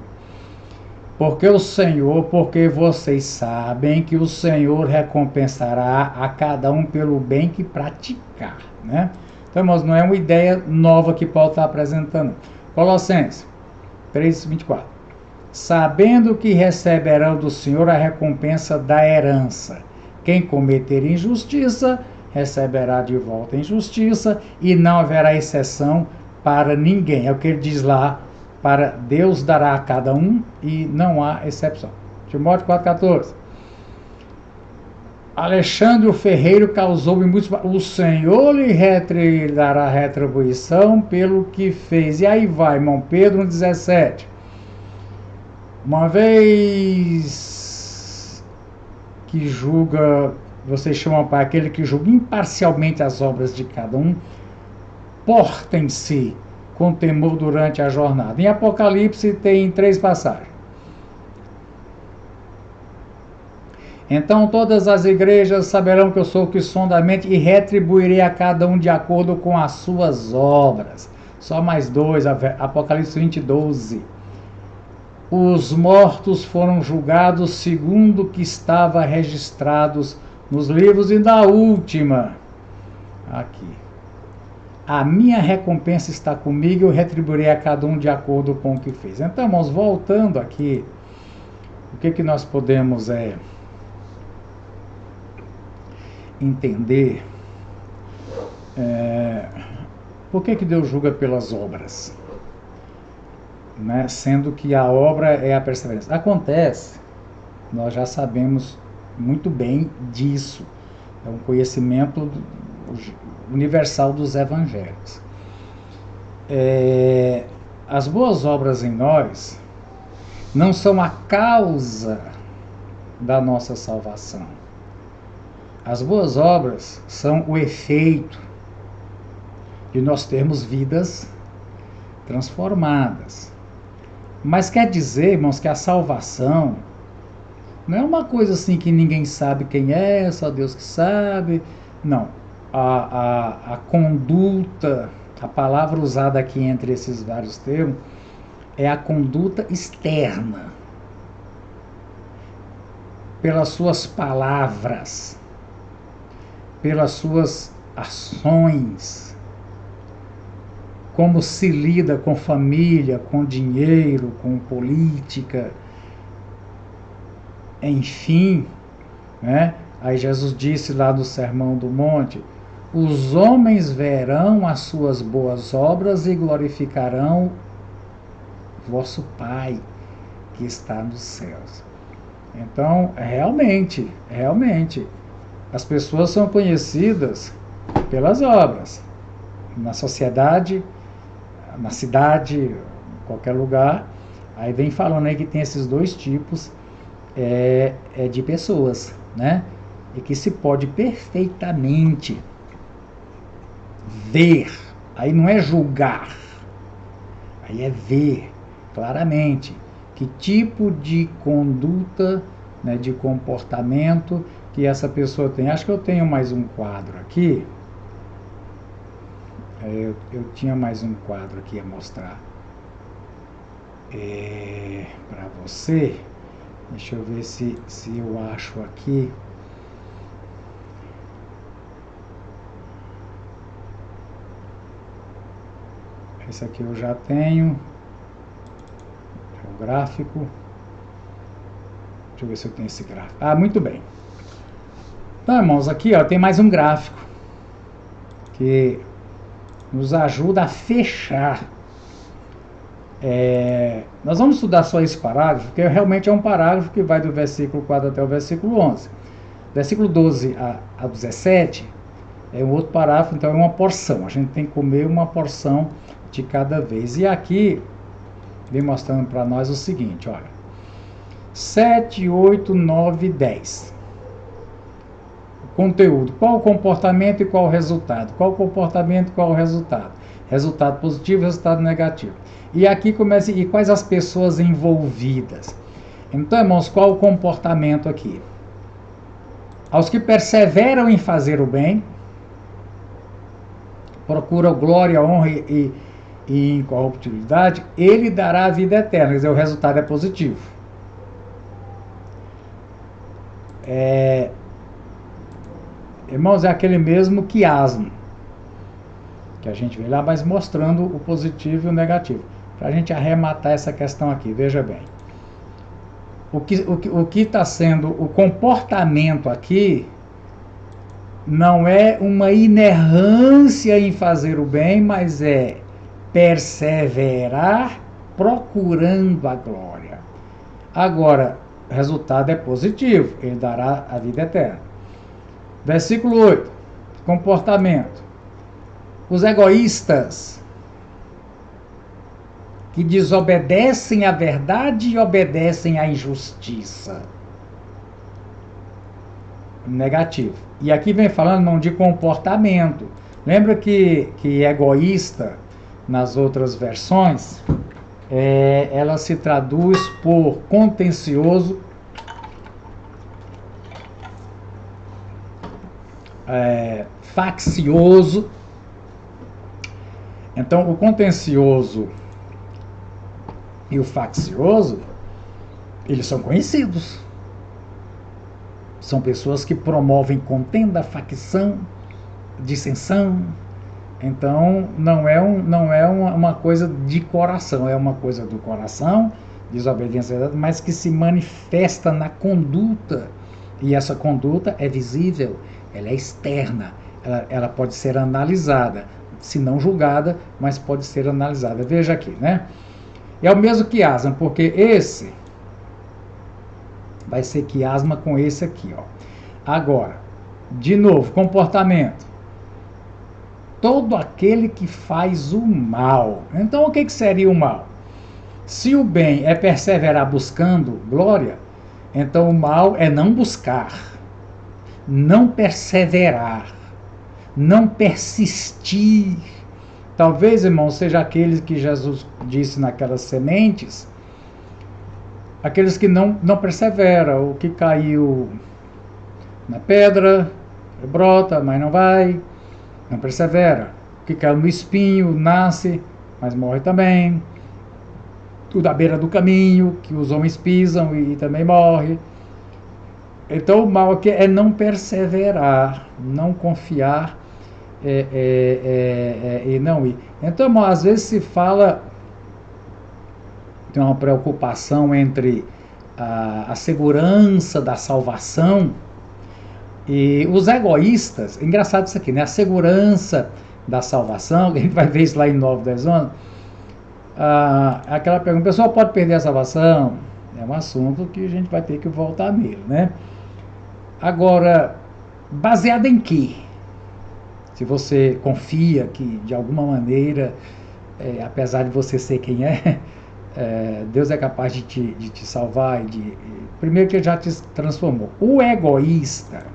Porque vocês sabem que o Senhor recompensará a cada um pelo bem que praticar, né? Então, irmãos, não é uma ideia nova que Paulo está apresentando. Colossenses 3:24. Sabendo que receberão do Senhor a recompensa da herança. Quem cometer injustiça, receberá de volta injustiça, e não haverá exceção para ninguém. É o que ele diz lá, para Deus dará a cada um, e não há exceção. Timóteo 4,14. Alexandre o Ferreiro causou-me muitos... O Senhor lhe dará retribuição pelo que fez. E aí vai, irmão Pedro 1,17. Uma vez que julga, vocês chamam para aquele que julga imparcialmente as obras de cada um, portem-se com temor durante a jornada. Em Apocalipse tem 3 passagens. Então todas as igrejas saberão que eu sou o que sonda a mente e retribuirei a cada um de acordo com as suas obras. Só mais 2, Apocalipse 20:12. Os mortos foram julgados segundo o que estava registrados nos livros. E da última, aqui. A minha recompensa está comigo, eu retribuirei a cada um de acordo com o que fez. Então, irmãos, voltando aqui, o que nós podemos entender? Por que Deus julga pelas obras? Né? Sendo que a obra é a perseverança. Acontece, nós já sabemos muito bem disso. É um conhecimento universal dos evangelhos. As boas obras em nós não são a causa da nossa salvação. As boas obras são o efeito de nós termos vidas transformadas. Mas quer dizer, irmãos, que a salvação não é uma coisa assim que ninguém sabe quem é, só Deus que sabe. Não. A conduta, a palavra usada aqui entre esses vários termos, é a conduta externa. Pelas suas palavras, pelas suas ações, como se lida com família, com dinheiro, com política, enfim, né? Aí Jesus disse lá no Sermão do Monte, os homens verão as suas boas obras e glorificarão vosso Pai que está nos céus. Então, realmente, as pessoas são conhecidas pelas obras. Na sociedade, na cidade, em qualquer lugar, aí vem falando aí que tem esses 2 tipos de pessoas, né? E que se pode perfeitamente ver, aí não é julgar, aí é ver claramente que tipo de conduta, né, de comportamento que essa pessoa tem. Acho que eu tenho mais um quadro aqui. Eu tinha mais um quadro aqui a mostrar para você. Deixa eu ver se eu acho aqui. Esse aqui eu já tenho. É o gráfico. Deixa eu ver se eu tenho esse gráfico. Ah, muito bem. Então, irmãos, aqui tem mais um gráfico que nos ajuda a fechar. Nós vamos estudar só esse parágrafo, porque realmente é um parágrafo que vai do versículo 4 até o versículo 11. Versículo 12 a 17 é um outro parágrafo, então é uma porção. A gente tem que comer uma porção de cada vez. E aqui vem mostrando para nós o seguinte, olha. 7, 8, 9, 10. Conteúdo. Qual o comportamento e qual o resultado? Qual o comportamento e qual o resultado? Resultado positivo e resultado negativo. E aqui começa, e quais as pessoas envolvidas? Então, irmãos, qual o comportamento aqui? Aos que perseveram em fazer o bem, procuram glória, honra e incorruptibilidade, ele dará a vida eterna. Quer dizer, o resultado é positivo. Irmãos, é aquele mesmo quiasmo que a gente vê lá, mas mostrando o positivo e o negativo. para a gente arrematar essa questão aqui, veja bem. O que está sendo o comportamento aqui não é uma inerrância em fazer o bem, mas é perseverar procurando a glória. Agora, o resultado é positivo, ele dará a vida eterna. Versículo 8, comportamento. Os egoístas que desobedecem à verdade e obedecem à injustiça. Negativo. E aqui vem falando, irmão, de comportamento. Lembra que egoísta, nas outras versões, ela se traduz por contencioso, faccioso. Então, o contencioso e o faccioso, eles são conhecidos. São pessoas que promovem contenda, facção, dissensão. Então, não é uma coisa de coração, é uma coisa do coração, desobediência, mas que se manifesta na conduta. E essa conduta é visível, ela é externa, ela pode ser analisada, se não julgada, mas pode ser analisada. Veja aqui, né? É o mesmo quiasma, porque esse vai ser quiasma com esse aqui, ó. Agora, de novo, comportamento. Todo aquele que faz o mal. Então, o que seria o mal? Se o bem é perseverar buscando glória, então o mal é não buscar, não perseverar, não persistir. Talvez, irmão, seja aqueles que Jesus disse naquelas sementes, aqueles que não perseveram, o que caiu na pedra, brota, mas não vai, não persevera. O que caiu no espinho, nasce, mas morre também. O da beira do caminho, que os homens pisam e também morre. Então o mal aqui é não perseverar, não confiar e não ir. Então, irmão, às vezes se fala, tem uma preocupação entre a segurança da salvação e os egoístas. Engraçado isso aqui, né? A segurança da salvação, a gente vai ver isso lá em 9, 10 anos. Aquela pergunta, o pessoal pode perder a salvação? É um assunto que a gente vai ter que voltar nele, né? Agora, baseado em quê? Se você confia que, de alguma maneira, apesar de você ser quem Deus é capaz de te salvar. Primeiro que ele já te transformou. O egoísta,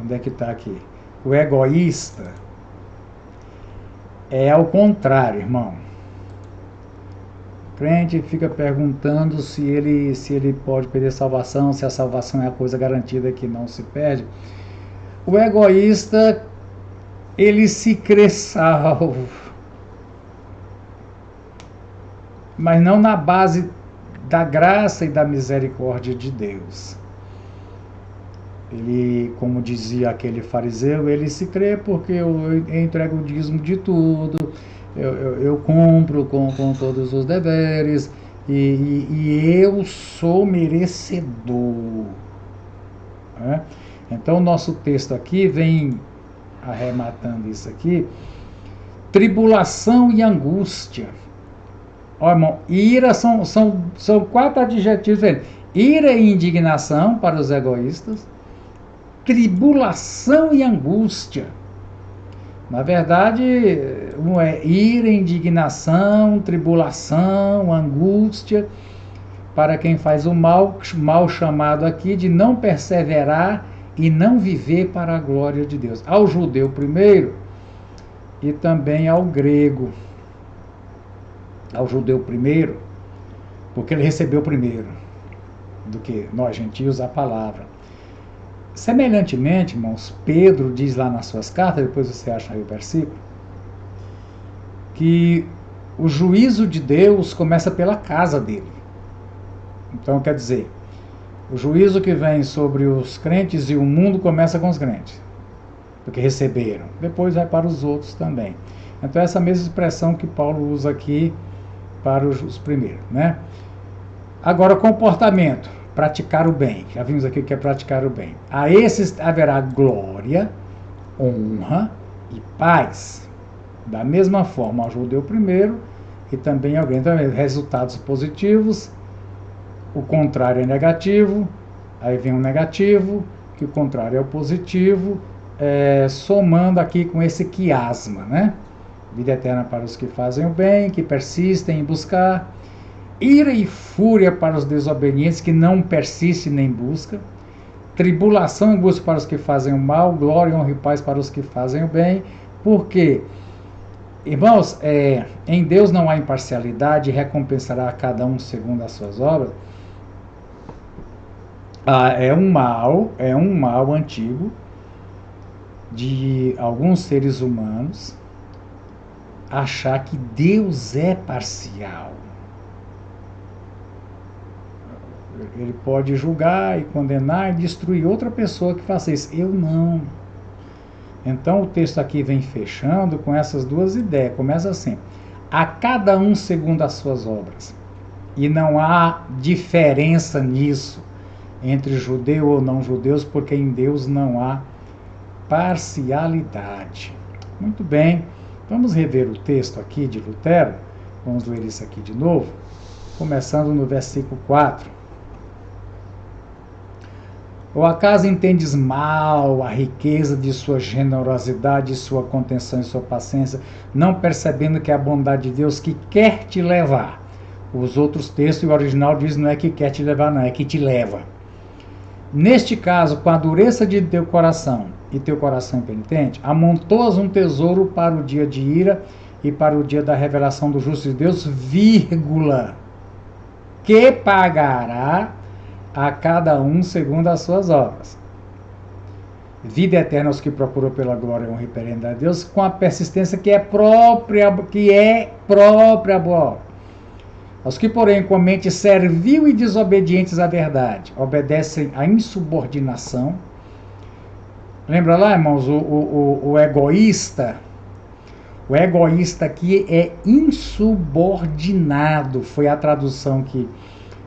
onde é que está aqui? O egoísta é ao contrário, irmão. O crente fica perguntando se ele pode perder a salvação, se a salvação é a coisa garantida que não se perde. O egoísta, ele se crê salvo, mas não na base da graça e da misericórdia de Deus. Ele, como dizia aquele fariseu, ele se crê porque eu entrego o dízimo de tudo, eu cumpro com todos os deveres, e eu sou merecedor. Né? Então, o nosso texto aqui vem arrematando isso aqui. Tribulação e angústia. Ó, irmão, ira são 4 adjetivos diferentes. Ira e indignação para os egoístas. Tribulação e angústia. Na verdade, um é ira, indignação, tribulação, angústia, para quem faz o mal chamado aqui de não perseverar e não viver para a glória de Deus. Ao judeu primeiro e também ao grego. Ao judeu primeiro, porque ele recebeu primeiro do que nós gentios a palavra. Semelhantemente, irmãos, Pedro diz lá nas suas cartas, depois você acha aí o versículo, que o juízo de Deus começa pela casa dele. Então, quer dizer, o juízo que vem sobre os crentes e o mundo começa com os crentes, porque receberam. Depois vai para os outros também. Então, essa mesma expressão que Paulo usa aqui para os primeiros, né? Agora, comportamento, praticar o bem. Já vimos aqui o que é praticar o bem. A esses haverá glória, honra e paz. Da mesma forma, ao judeu primeiro e também alguém também. Resultados positivos, o contrário é negativo, aí vem o negativo, que o contrário é o positivo, somando aqui com esse quiasma, né? Vida eterna para os que fazem o bem, que persistem em buscar. Ira e fúria para os desobedientes, que não persistem nem buscam. Tribulação e angústia para os que fazem o mal. Glória, honra e paz para os que fazem o bem. Porque, irmãos, em Deus não há imparcialidade, recompensará a cada um segundo as suas obras. É um mal antigo de alguns seres humanos achar que Deus é parcial. Ele pode julgar e condenar e destruir outra pessoa que faça isso. Eu não. Então o texto aqui vem fechando com essas duas ideias. Começa assim: a cada um segundo as suas obras. E não há diferença nisso entre judeu ou não judeus, porque em Deus não há parcialidade. Muito bem. Vamos rever o texto aqui de Lutero. Vamos ler isso aqui de novo. Começando no versículo 4. Ou acaso entendes mal a riqueza de sua generosidade, sua contenção e sua paciência, não percebendo que é a bondade de Deus que quer te levar? Os outros textos, o original diz, não é que quer te levar, não, é que te leva. Neste caso, com a dureza de teu coração e teu coração impenitente, amontoas um tesouro para o dia de ira e para o dia da revelação do justo de Deus, vírgula, que pagará a cada um segundo as suas obras. Vida eterna aos que procuram pela glória, honra e perenidade de Deus, com a persistência que é própria boa. Aos que, porém, com mente servil e desobedientes à verdade, obedecem à insubordinação. Lembra lá, irmãos, o egoísta? O egoísta aqui é insubordinado, foi a tradução que...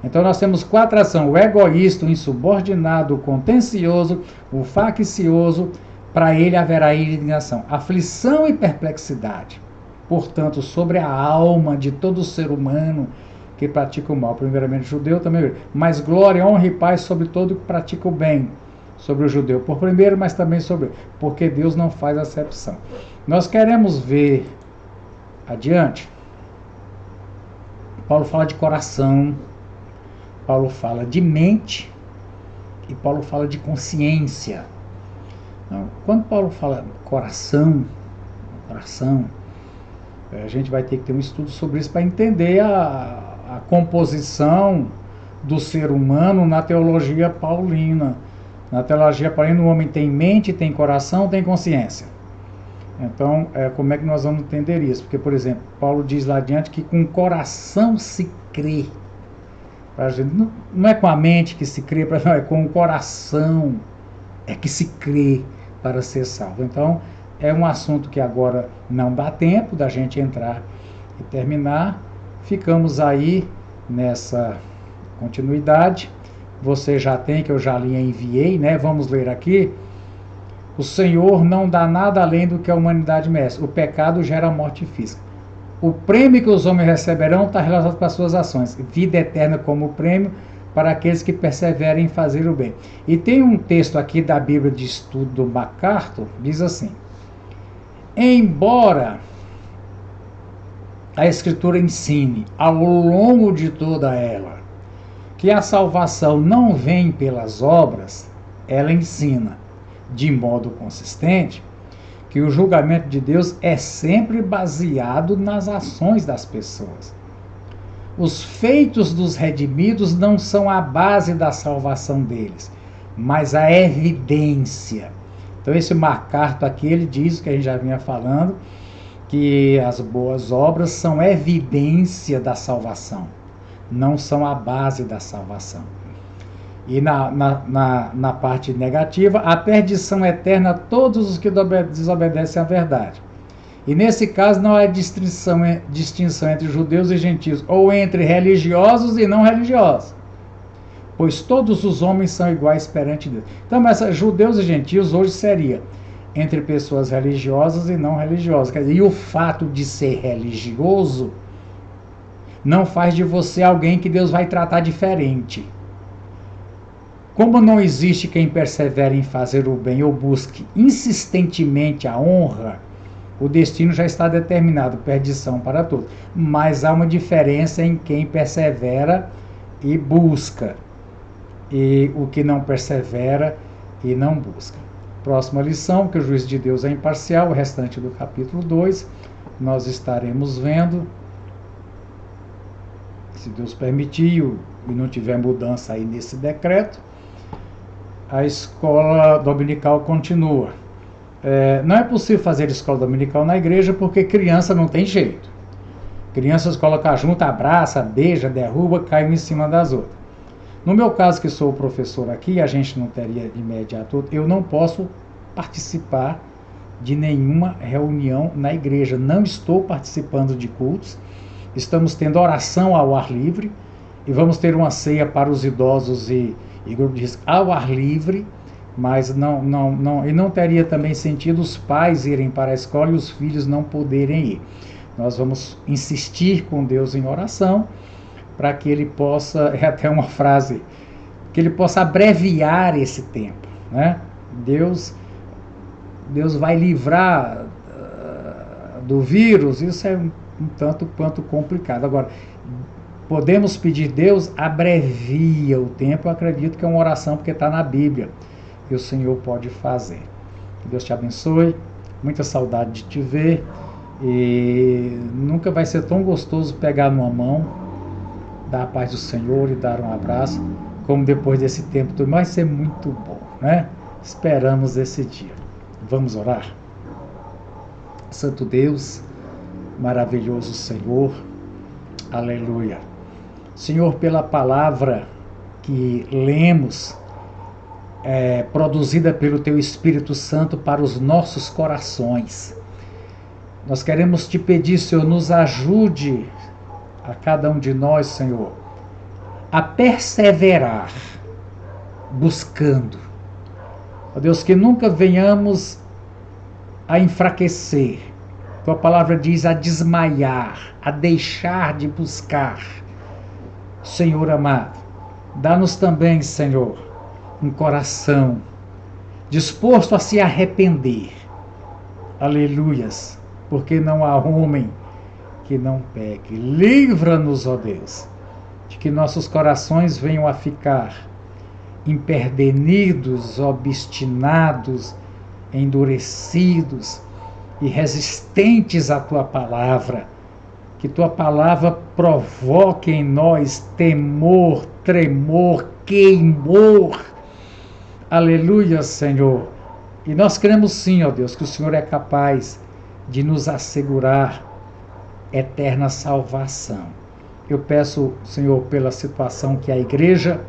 Então nós temos 4 ações: o egoísta, o insubordinado, o contencioso, o faccioso. Para ele haverá indignação, aflição e perplexidade. Portanto, sobre a alma de todo ser humano que pratica o mal, primeiramente judeu também, mas glória, honra e paz sobre todo que pratica o bem, sobre o judeu por primeiro, mas também sobre, porque Deus não faz acepção. Nós queremos ver adiante. Paulo fala de coração, Paulo fala de mente e Paulo fala de consciência. Então, quando Paulo fala coração, a gente vai ter que ter um estudo sobre isso para entender a composição do ser humano na teologia paulina. Na teologia paulina, o homem tem mente, tem coração, tem consciência. Então, como é que nós vamos entender isso? Porque, por exemplo, Paulo diz lá adiante que com o coração se crê. Não é com a mente que se crê, não, é com o coração é que se crê para ser salvo. Então, é um assunto que agora não dá tempo da gente entrar e terminar. Ficamos aí nessa continuidade. Você já tem, que eu já lhe enviei, né? Vamos ler aqui. O Senhor não dá nada além do que a humanidade merece. O pecado gera morte física. O prêmio que os homens receberão está relacionado com as suas ações. Vida eterna como prêmio para aqueles que perseverem em fazer o bem. E tem um texto aqui da Bíblia de Estudo do MacArthur, diz assim: embora a Escritura ensine ao longo de toda ela que a salvação não vem pelas obras, ela ensina de modo consistente que o julgamento de Deus é sempre baseado nas ações das pessoas. Os feitos dos redimidos não são a base da salvação deles, mas a evidência. Então esse MacArthur aqui, ele diz, que a gente já vinha falando, que as boas obras são evidência da salvação, não são a base da salvação. E na parte negativa, a perdição eterna a todos os que desobedecem à verdade. E nesse caso não há distinção entre judeus e gentios, ou entre religiosos e não religiosos, pois todos os homens são iguais perante Deus. Então, judeus e gentios hoje seria entre pessoas religiosas e não religiosas. Quer dizer, e o fato de ser religioso não faz de você alguém que Deus vai tratar diferente. Como não existe quem persevere em fazer o bem ou busque insistentemente a honra, o destino já está determinado, perdição para todos. Mas há uma diferença em quem persevera e busca, e o que não persevera e não busca. Próxima lição, que o juízo de Deus é imparcial, o restante do capítulo 2, nós estaremos vendo, se Deus permitir e não tiver mudança aí nesse decreto. A escola dominical continua. Não é possível fazer escola dominical na igreja porque criança não tem jeito. Crianças colocam junto, abraça, beija, derruba, cai em cima das outras. No meu caso, que sou o professor aqui, a gente não teria de imediato, eu não posso participar de nenhuma reunião na igreja. Não estou participando de cultos. Estamos tendo oração ao ar livre e vamos ter uma ceia para os idosos e grupo de risco ao ar livre, mas não teria também sentido os pais irem para a escola e os filhos não poderem ir. Nós vamos insistir com Deus em oração para que Ele possa, é até uma frase, que Ele possa abreviar esse tempo, né? Deus vai livrar do vírus, isso é um tanto quanto complicado. Agora, podemos pedir, Deus abrevia o tempo. Eu acredito que é uma oração, porque está na Bíblia, e o Senhor pode fazer. Que Deus te abençoe, muita saudade de te ver, e nunca vai ser tão gostoso pegar numa mão, dar a paz do Senhor e dar um abraço, como depois desse tempo todo. Vai ser muito bom, né? Esperamos esse dia. Vamos orar? Santo Deus, maravilhoso Senhor, aleluia. Senhor, pela palavra que lemos, produzida pelo Teu Espírito Santo para os nossos corações, nós queremos Te pedir, Senhor, nos ajude a cada um de nós, Senhor, a perseverar, buscando. Ó Deus, que nunca venhamos a enfraquecer. Tua palavra diz a desmaiar, a deixar de buscar. Senhor amado, dá-nos também, Senhor, um coração disposto a se arrepender. Aleluias, porque não há homem que não peque. Livra-nos, ó Deus, de que nossos corações venham a ficar imperdenidos, obstinados, endurecidos e resistentes à Tua palavra. Que Tua palavra provoque em nós temor, tremor, queimor. Aleluia, Senhor. E nós cremos sim, ó Deus, que o Senhor é capaz de nos assegurar eterna salvação. Eu peço, Senhor, pela situação que a igreja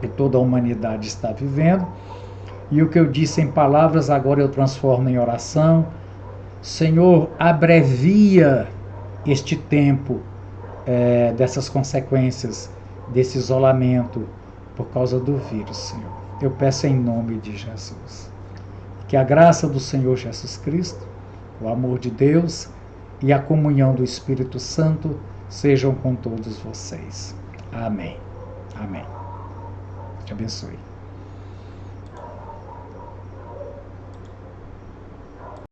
e toda a humanidade está vivendo, e o que eu disse em palavras agora eu transformo em oração. Senhor, abrevia este tempo dessas consequências, desse isolamento por causa do vírus, Senhor. Eu peço em nome de Jesus. Que a graça do Senhor Jesus Cristo, o amor de Deus e a comunhão do Espírito Santo sejam com todos vocês. Amém. Amém. Te abençoe.